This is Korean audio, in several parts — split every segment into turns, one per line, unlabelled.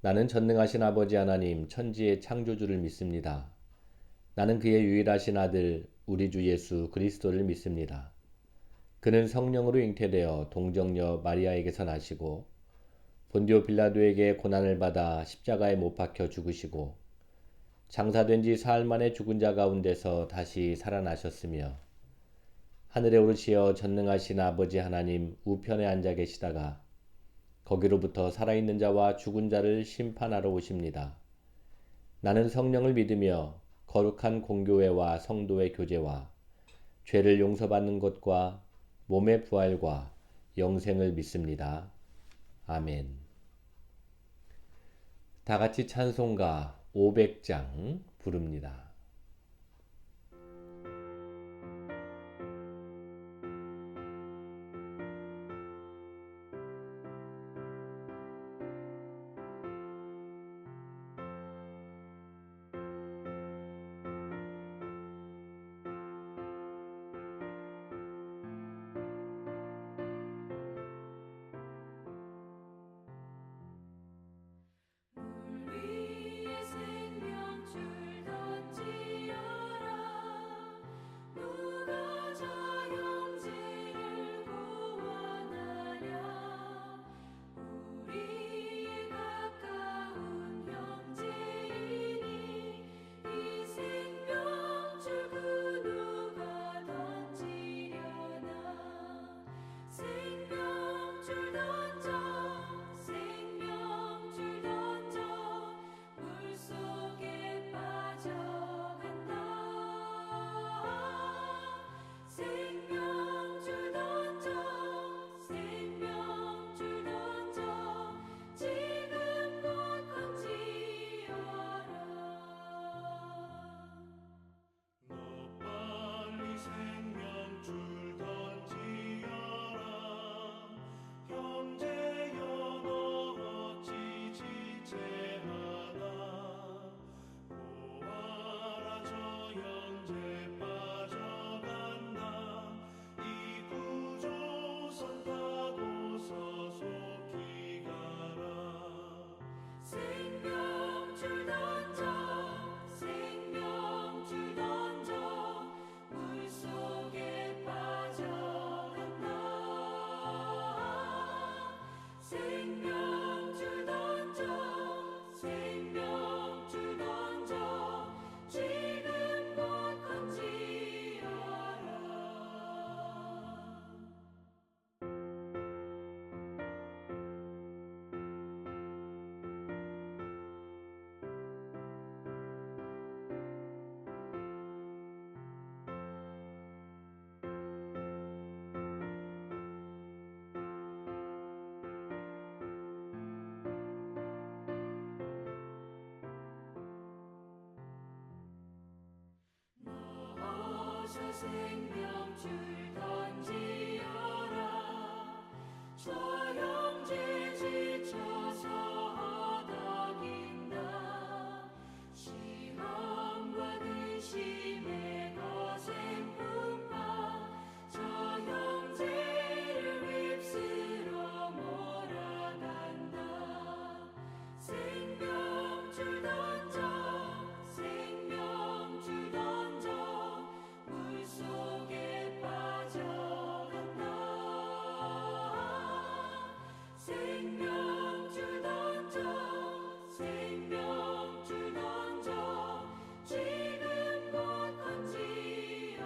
나는 전능하신 아버지 하나님 천지의 창조주를 믿습니다. 나는 그의 유일하신 아들 우리 주 예수 그리스도를 믿습니다. 그는 성령으로 잉태되어 동정녀 마리아에게서 나시고 본디오 빌라도에게 고난을 받아 십자가에 못 박혀 죽으시고 장사된 지 사흘 만에 죽은 자 가운데서 다시 살아나셨으며 하늘에 오르시어 전능하신 아버지 하나님 우편에 앉아 계시다가 거기로부터 살아있는 자와 죽은 자를 심판하러 오십니다. 나는 성령을 믿으며 거룩한 공교회와 성도의 교제와 죄를 용서받는 것과 몸의 부활과 영생을 믿습니다. 아멘. 다 같이 찬송가 500장 부릅니다.
위에 생명줄 던지어라. 누가 저 형제를 구원하랴. 우리의 가까운 형제이니 이 생명줄 그 누가 던지려나. 생명줄 던져 생명줄 던져 물속에 빠져간다. 생명줄 던져 생명줄 던져 지금 곧 건지어라.
너 빨리 생명줄 던지어라. 형제여 너 어찌 지체하나. 보아라 저 형제 빠져간다. 이 구조선 타고서 속히 가라.
생명줄 던져 생명줄 던져 물속에 빠져간다. 생명줄 던져 생명줄 던져 지금 곧 건지어라. 어서 생명줄 던지어라. 저 형제 지쳐서 허덕인다. 시험과 근심의 거센 풍파 저 형제를 휩쓸어 몰아간다. 생명줄 던져 생명줄 던져 물속에 빠져간다. 생명줄 던져 생명줄 던져 지금 곧 건지어라.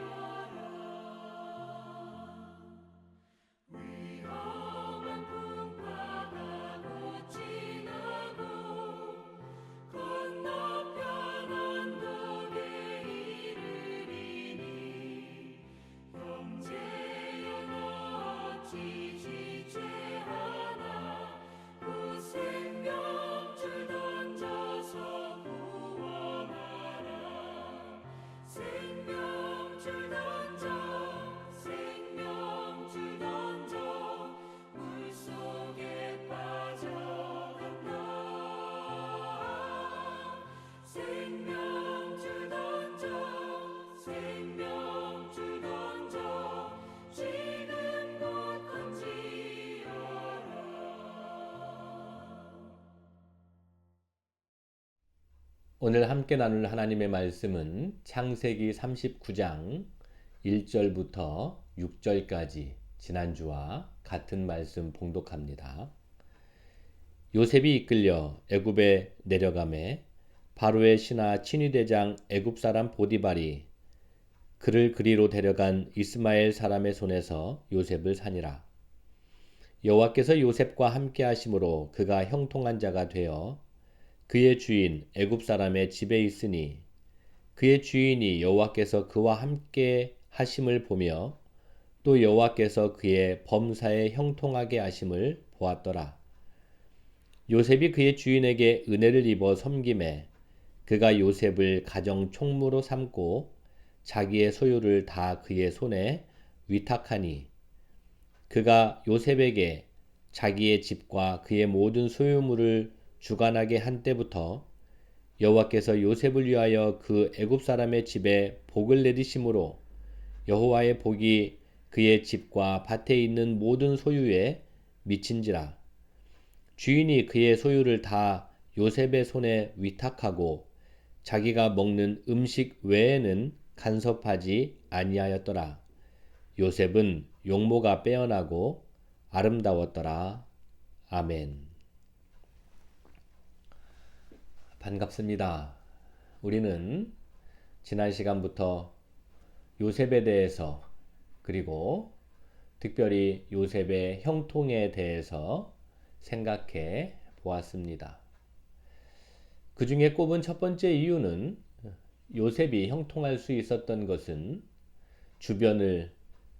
위험한 풍파가 곧 지나고 건너편 언덕에 이르리니 형제여 너 어찌 지체하나. 그 생명줄 던져서 구원하라. 생명줄 던져 생명줄 던져 물속에 빠져간다. 생명줄 던져 생명줄 던져 지금 곧 건지어라.
오늘 함께 나눌 하나님의 말씀은 창세기 39장 1절부터 6절까지 지난주와 같은 말씀 봉독합니다. 요셉이 이끌려 애굽에 내려가매 바로의 신하 친위대장 애굽 사람 보디발이 그를 그리로 데려간 이스마엘 사람의 손에서 요셉을 사니라. 여호와께서 요셉과 함께 하심으로 그가 형통한 자가 되어 그의 주인 애굽 사람의 집에 있으니 그의 주인이 여호와께서 그와 함께 하심을 보며 또 여호와께서 그의 범사에 형통하게 하심을 보았더라. 요셉이 그의 주인에게 은혜를 입어 섬김에 그가 요셉을 가정 총무로 삼고 자기의 소유를 다 그의 손에 위탁하니 그가 요셉에게 자기의 집과 그의 모든 소유물을 주관하게 한 때부터 여호와께서 요셉을 위하여 그 애굽 사람의 집에 복을 내리심으로 여호와의 복이 그의 집과 밭에 있는 모든 소유에 미친지라. 주인이 그의 소유를 다 요셉의 손에 위탁하고 자기가 먹는 음식 외에는 간섭하지 아니하였더라. 요셉은 용모가 빼어나고 아름다웠더라. 아멘. 반갑습니다. 우리는 지난 시간부터 요셉에 대해서 그리고 특별히 요셉의 형통에 대해서 생각해 보았습니다. 그 중에 꼽은 첫 번째 이유는 요셉이 형통할 수 있었던 것은 주변을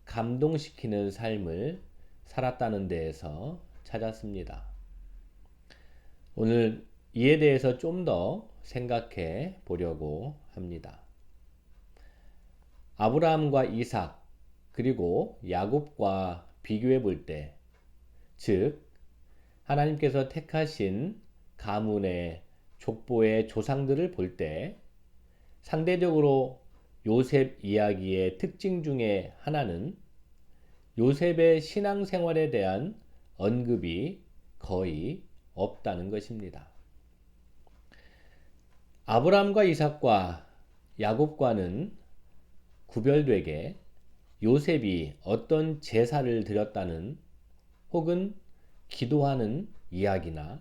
감동시키는 삶을 살았다는 데에서 찾았습니다. 오늘 이에 대해서 좀 더 생각해 보려고 합니다. 아브라함과 이삭 그리고 야곱과 비교해 볼 때, 즉 하나님께서 택하신 가문의 족보의 조상들을 볼 때 상대적으로 요셉 이야기의 특징 중에 하나는 요셉의 신앙생활에 대한 언급이 거의 없다는 것입니다. 아브라함과 이삭과 야곱과는 구별되게 요셉이 어떤 제사를 드렸다는 혹은 기도하는 이야기나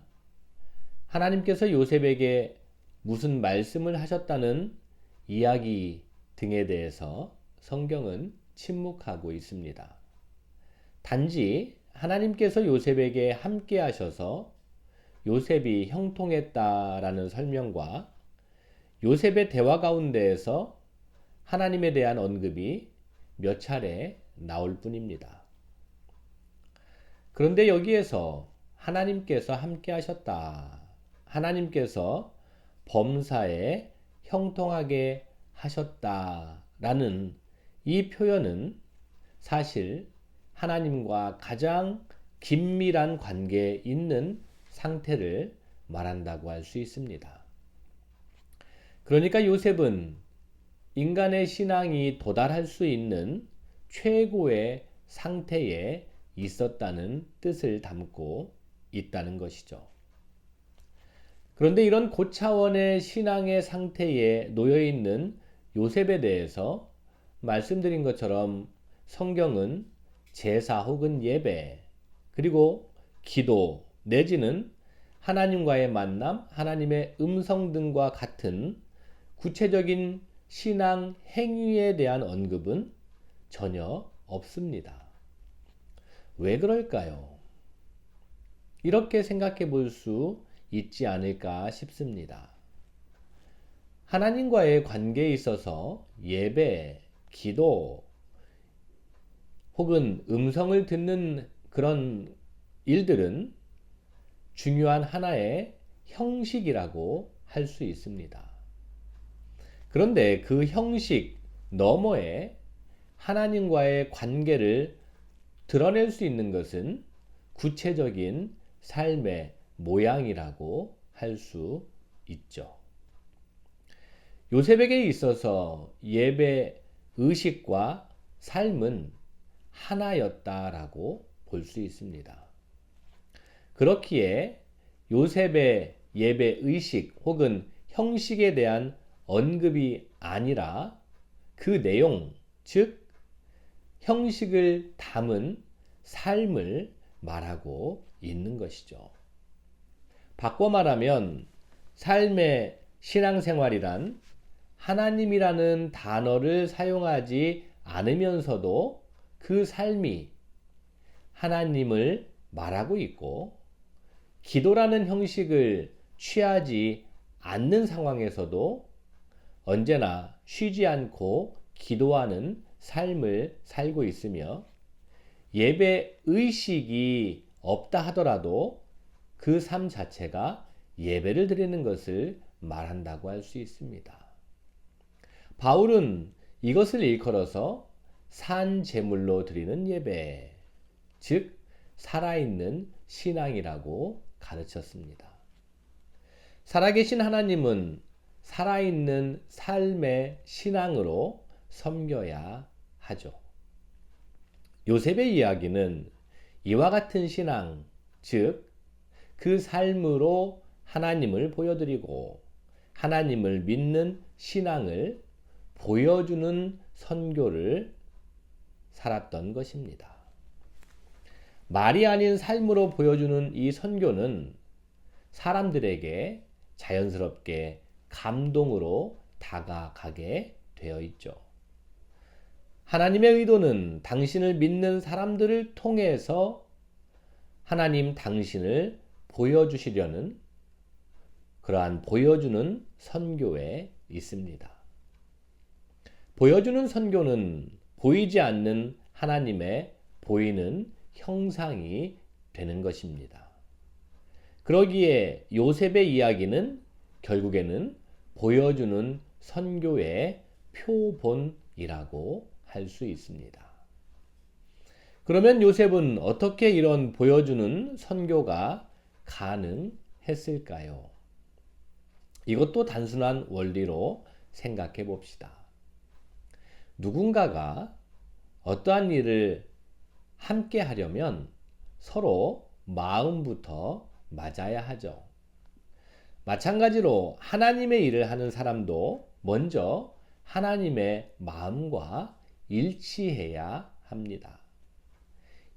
하나님께서 요셉에게 무슨 말씀을 하셨다는 이야기 등에 대해서 성경은 침묵하고 있습니다. 단지 하나님께서 요셉에게 함께 하셔서 요셉이 형통했다라는 설명과 요셉의 대화 가운데에서 하나님에 대한 언급이 몇 차례 나올 뿐입니다. 그런데 여기에서 하나님께서 함께 하셨다, 하나님께서 범사에 형통하게 하셨다라는 이 표현은 사실 하나님과 가장 긴밀한 관계에 있는 상태를 말한다고 할 수 있습니다. 그러니까 요셉은 인간의 신앙이 도달할 수 있는 최고의 상태에 있었다는 뜻을 담고 있다는 것이죠. 그런데 이런 고차원의 신앙의 상태에 놓여 있는 요셉에 대해서 말씀드린 것처럼 성경은 제사 혹은 예배, 그리고 기도 내지는 하나님과의 만남, 하나님의 음성 등과 같은 구체적인 신앙 행위에 대한 언급은 전혀 없습니다. 왜 그럴까요? 이렇게 생각해 볼 수 있지 않을까 싶습니다. 하나님과의 관계에 있어서 예배, 기도 혹은 음성을 듣는 그런 일들은 중요한 하나의 형식이라고 할 수 있습니다. 그런데 그 형식 너머에 하나님과의 관계를 드러낼 수 있는 것은 구체적인 삶의 모양이라고 할 수 있죠. 요셉에게 있어서 예배 의식과 삶은 하나였다라고 볼 수 있습니다. 그렇기에 요셉의 예배 의식 혹은 형식에 대한 언급이 아니라 그 내용, 즉 형식을 담은 삶을 말하고 있는 것이죠. 바꿔 말하면 삶의 신앙생활이란 하나님이라는 단어를 사용하지 않으면서도 그 삶이 하나님을 말하고 있고, 기도라는 형식을 취하지 않는 상황에서도 언제나 쉬지 않고 기도하는 삶을 살고 있으며, 예배 의식이 없다 하더라도 그 삶 자체가 예배를 드리는 것을 말한다고 할 수 있습니다. 바울은 이것을 일컬어서 산 제물로 드리는 예배, 즉 살아있는 신앙이라고 가르쳤습니다. 살아계신 하나님은 살아있는 삶의 신앙으로 섬겨야 하죠. 요셉의 이야기는 이와 같은 신앙, 즉 그 삶으로 하나님을 보여드리고 하나님을 믿는 신앙을 보여주는 선교를 살았던 것입니다. 말이 아닌 삶으로 보여주는 이 선교는 사람들에게 자연스럽게 감동으로 다가가게 되어 있죠. 하나님의 의도는 당신을 믿는 사람들을 통해서 하나님 당신을 보여주시려는 그러한 보여주는 선교에 있습니다. 보여주는 선교는 보이지 않는 하나님의 보이는 형상이 되는 것입니다. 그러기에 요셉의 이야기는 결국에는 보여주는 선교의 표본이라고 할 수 있습니다. 그러면 요셉은 어떻게 이런 보여주는 선교가 가능했을까요? 이것도 단순한 원리로 생각해 봅시다. 누군가가 어떠한 일을 함께 하려면 서로 마음부터 맞아야 하죠. 마찬가지로 하나님의 일을 하는 사람도 먼저 하나님의 마음과 일치해야 합니다.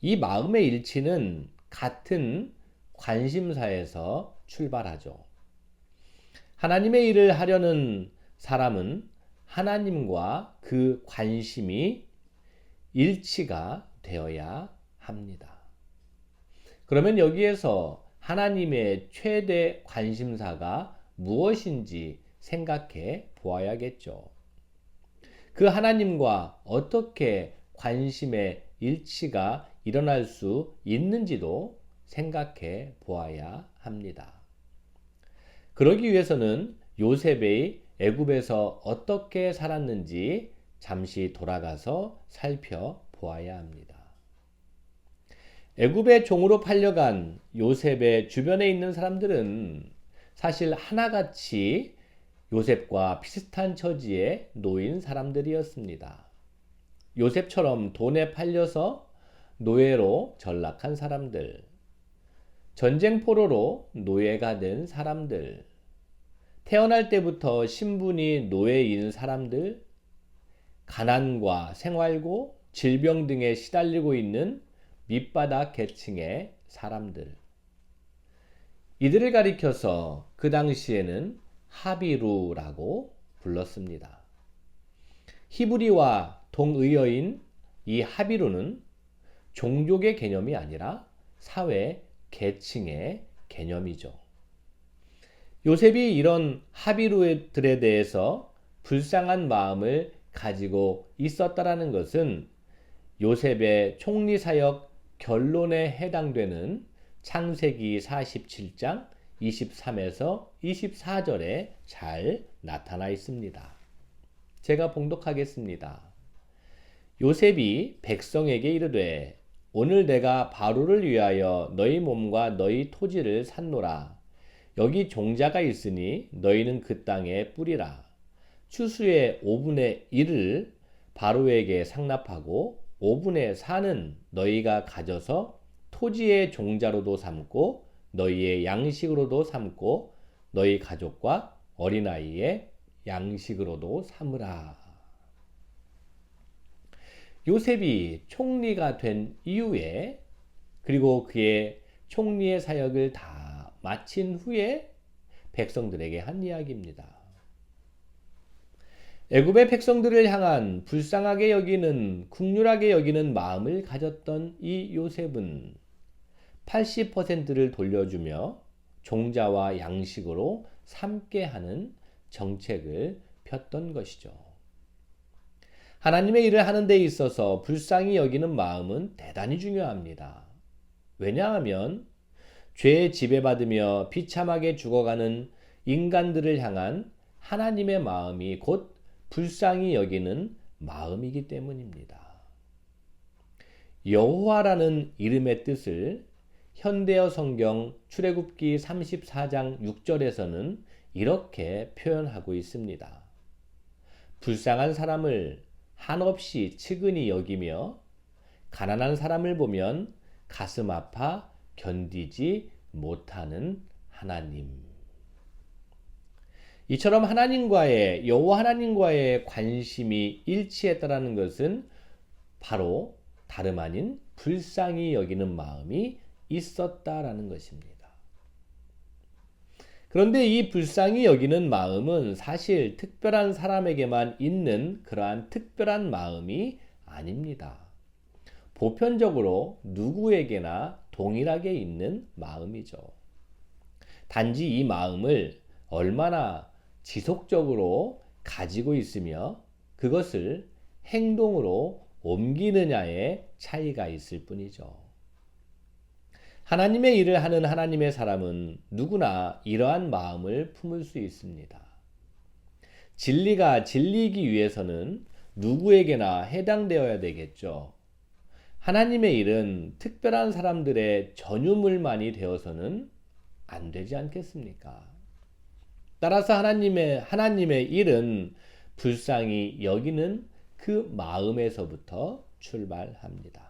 이 마음의 일치는 같은 관심사에서 출발하죠. 하나님의 일을 하려는 사람은 하나님과 그 관심이 일치가 되어야 합니다. 그러면 여기에서 하나님의 최대 관심사가 무엇인지 생각해 보아야겠죠. 그 하나님과 어떻게 관심의 일치가 일어날 수 있는지도 생각해 보아야 합니다. 그러기 위해서는 요셉의 애굽에서 어떻게 살았는지 잠시 돌아가서 살펴보아야 합니다. 애굽의 종으로 팔려간 요셉의 주변에 있는 사람들은 사실 하나같이 요셉과 비슷한 처지에 놓인 사람들이었습니다. 요셉처럼 돈에 팔려서 노예로 전락한 사람들, 전쟁포로로 노예가 된 사람들, 태어날 때부터 신분이 노예인 사람들, 가난과 생활고 질병 등에 시달리고 있는 밑바닥 계층의 사람들. 이들을 가리켜서 그 당시에는 하비루라고 불렀습니다. 히브리와 동의어인 이 하비루는 종족의 개념이 아니라 사회 계층의 개념이죠. 요셉이 이런 하비루들에 대해서 불쌍한 마음을 가지고 있었다라는 것은 요셉의 총리사역 결론에 해당되는 창세기 47장 23에서 24절에 잘 나타나 있습니다. 제가 봉독하겠습니다. 요셉이 백성에게 이르되 오늘 내가 바로를 위하여 너희 몸과 너희 토지를 샀노라. 여기 종자가 있으니 너희는 그 땅에 뿌리라. 추수의 5분의 1을 바로에게 상납하고 5분의 4는 너희가 가져서 토지의 종자로도 삼고 너희의 양식으로도 삼고 너희 가족과 어린아이의 양식으로도 삼으라. 요셉이 총리가 된 이후에 그리고 그의 총리의 사역을 다 마친 후에 백성들에게 한 이야기입니다. 애굽의 백성들을 향한 불쌍하게 여기는 국률하게 여기는 마음을 가졌던 이 요셉은 80%를 돌려주며 종자와 양식으로 삼게 하는 정책을 폈던 것이죠. 하나님의 일을 하는 데 있어서 불쌍히 여기는 마음은 대단히 중요합니다. 왜냐하면 죄에 지배받으며 비참하게 죽어가는 인간들을 향한 하나님의 마음이 곧 불쌍히 여기는 마음이기 때문입니다. 여호와라는 이름의 뜻을 현대어 성경 출애굽기 34장 6절에서는 이렇게 표현하고 있습니다. 불쌍한 사람을 한없이 측은히 여기며 가난한 사람을 보면 가슴 아파 견디지 못하는 하나님. 이처럼 여호와 하나님과의 관심이 일치했다라는 것은 바로 다름 아닌 불쌍히 여기는 마음이 있었다라는 것입니다. 그런데 이 불쌍히 여기는 마음은 사실 특별한 사람에게만 있는 그러한 특별한 마음이 아닙니다. 보편적으로 누구에게나 동일하게 있는 마음이죠. 단지 이 마음을 얼마나 지속적으로 가지고 있으며 그것을 행동으로 옮기느냐의 차이가 있을 뿐이죠. 하나님의 일을 하는 하나님의 사람은 누구나 이러한 마음을 품을 수 있습니다. 진리가 진리이기 위해서는 누구에게나 해당되어야 되겠죠. 하나님의 일은 특별한 사람들의 전유물만이 되어서는 안 되지 않겠습니까? 따라서 하나님의 일은 불쌍히 여기는 그 마음에서부터 출발합니다.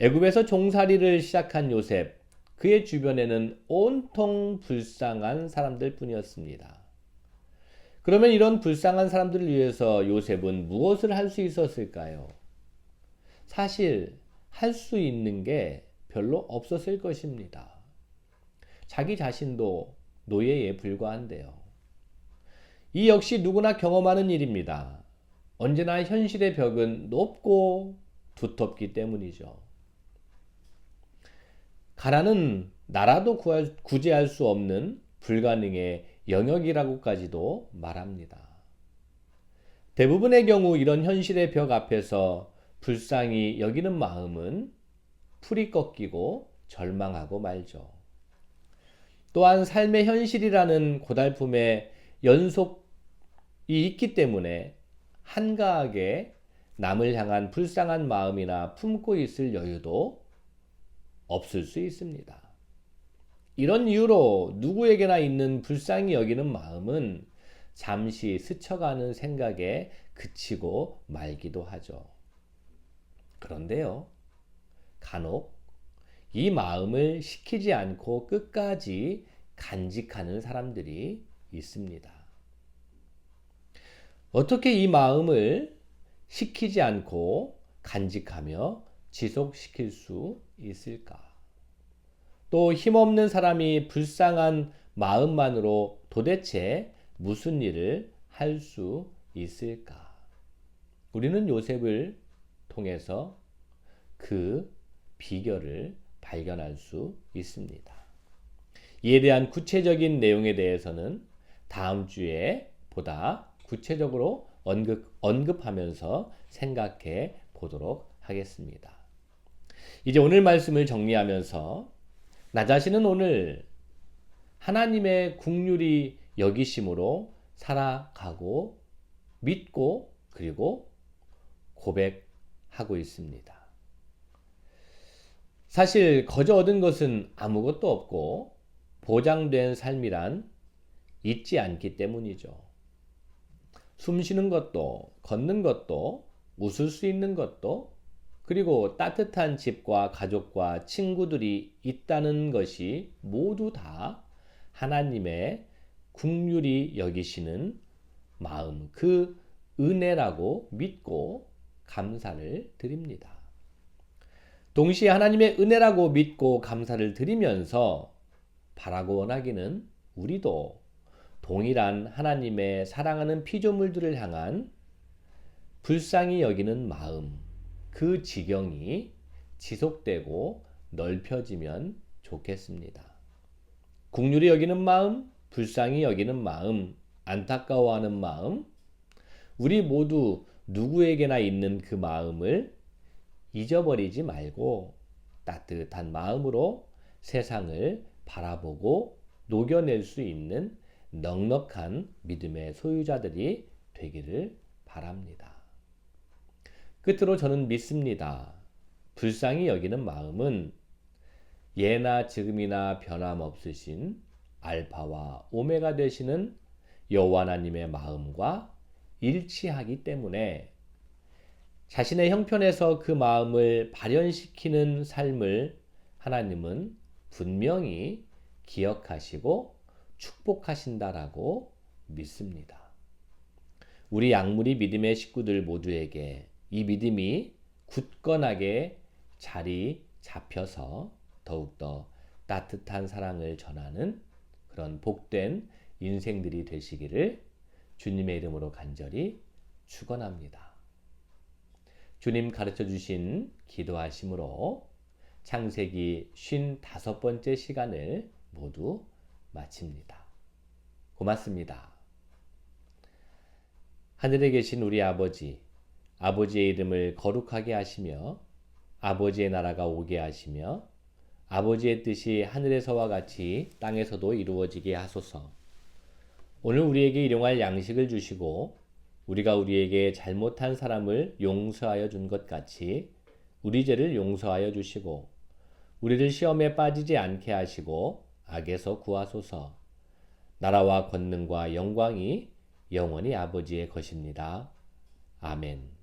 애굽에서 종살이를 시작한 요셉, 그의 주변에는 온통 불쌍한 사람들 뿐이었습니다. 그러면 이런 불쌍한 사람들을 위해서 요셉은 무엇을 할 수 있었을까요? 사실 할 수 있는 게 별로 없었을 것입니다. 자기 자신도 노예에 불과한데요. 이 역시 누구나 경험하는 일입니다. 언제나 현실의 벽은 높고 두텁기 때문이죠. 가난은 나라도 구제할 수 없는 불가능의 영역이라고까지도 말합니다. 대부분의 경우 이런 현실의 벽 앞에서 불쌍히 여기는 마음은 풀이 꺾이고 절망하고 말죠. 또한 삶의 현실이라는 고달픔의 연속이 있기 때문에 한가하게 남을 향한 불쌍한 마음이나 품고 있을 여유도 없을 수 있습니다. 이런 이유로 누구에게나 있는 불쌍히 여기는 마음은 잠시 스쳐가는 생각에 그치고 말기도 하죠. 그런데요, 간혹 이 마음을 식히지 않고 끝까지 간직하는 사람들이 있습니다. 어떻게 이 마음을 식히지 않고 간직하며 지속시킬 수 있을까? 또 힘없는 사람이 불쌍한 마음만으로 도대체 무슨 일을 할 수 있을까? 우리는 요셉을 통해서 그 비결을 발견할 수 있습니다. 이에 대한 구체적인 내용에 대해서는 다음 주에 보다 구체적으로 언급하면서 생각해 보도록 하겠습니다. 이제 오늘 말씀을 정리하면서 나 자신은 오늘 하나님의 긍휼히 여기심으로 살아가고 믿고 그리고 고백하고 있습니다. 사실 거저 얻은 것은 아무것도 없고 보장된 삶이란 있지 않기 때문이죠. 숨 쉬는 것도 걷는 것도 웃을 수 있는 것도 그리고 따뜻한 집과 가족과 친구들이 있다는 것이 모두 다 하나님의 긍휼히 여기시는 마음, 그 은혜라고 믿고 감사를 드립니다. 동시에 하나님의 은혜라고 믿고 감사를 드리면서 바라고 원하기는 우리도 동일한 하나님의 사랑하는 피조물들을 향한 불쌍히 여기는 마음, 그 지경이 지속되고 넓혀지면 좋겠습니다. 긍휼히 여기는 마음, 불쌍히 여기는 마음, 안타까워하는 마음, 우리 모두 누구에게나 있는 그 마음을 잊어버리지 말고 따뜻한 마음으로 세상을 바라보고 녹여낼 수 있는 넉넉한 믿음의 소유자들이 되기를 바랍니다. 끝으로 저는 믿습니다. 불쌍히 여기는 마음은 예나 지금이나 변함없으신 알파와 오메가 되시는 여호와 하나님의 마음과 일치하기 때문에 자신의 형편에서 그 마음을 발현시키는 삶을 하나님은 분명히 기억하시고 축복하신다라고 믿습니다. 우리 양무리 믿음의 식구들 모두에게 이 믿음이 굳건하게 자리 잡혀서 더욱더 따뜻한 사랑을 전하는 그런 복된 인생들이 되시기를 주님의 이름으로 간절히 축원합니다. 주님 가르쳐 주신 기도하심으로 창세기 55번째 시간을 모두 마칩니다. 고맙습니다. 하늘에 계신 우리 아버지, 아버지의 이름을 거룩하게 하시며 아버지의 나라가 오게 하시며 아버지의 뜻이 하늘에서와 같이 땅에서도 이루어지게 하소서. 오늘 우리에게 일용할 양식을 주시고 우리가 우리에게 잘못한 사람을 용서하여 준 것 같이 우리 죄를 용서하여 주시고 우리를 시험에 빠지지 않게 하시고 악에서 구하소서. 나라와 권능과 영광이 영원히 아버지의 것입니다. 아멘.